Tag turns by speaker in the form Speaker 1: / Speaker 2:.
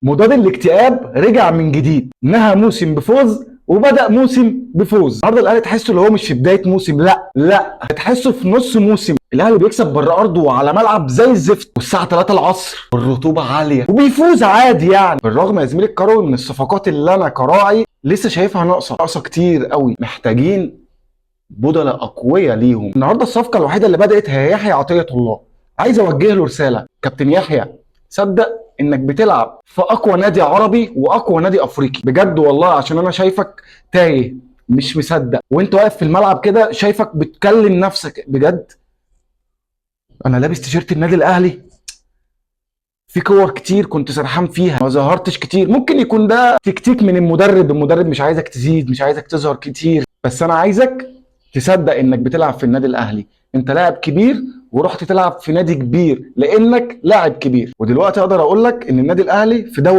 Speaker 1: مضاد الاكتئاب رجع من جديد، نهى موسم بفوز وبدأ موسم بفوز. النهارده الاهلي تحسه اللي هو مش في بدايه موسم، لا تحسه في نص موسم. الاهلي بيكسب بره ارضه وعلى ملعب زي الزفت والساعه 3 العصر والرطوبه عاليه وبيفوز عادي يعني. بالرغم يا زميلي الكروي من الصفقات اللي انا كراعي لسه شايفها ناقصه كتير قوي، محتاجين بدلاء اقوياء ليهم. النهارده الصفقه الوحيده اللي بدات هي يحيى عطيه الله. عايز اوجه له رساله، كابتن يحيى صدق انك بتلعب في اقوى نادي عربي واقوى نادي افريقي بجد والله، عشان انا شايفك تايه مش مصدق وانت واقف في الملعب كده، شايفك بتكلم نفسك بجد. انا لابس تيشيرت النادي الاهلي، في كور كتير كنت سرحان فيها ما ظهرتش كتير. ممكن يكون ده تكتيك من المدرب مش عايزك تزيد، مش عايزك تظهر كتير، بس انا عايزك تصدق انك بتلعب في النادي الاهلي. انت لاعب كبير ورحت تلعب في نادي كبير لانك لاعب كبير، ودلوقتي اقدر اقول لك ان النادي الاهلي في دوري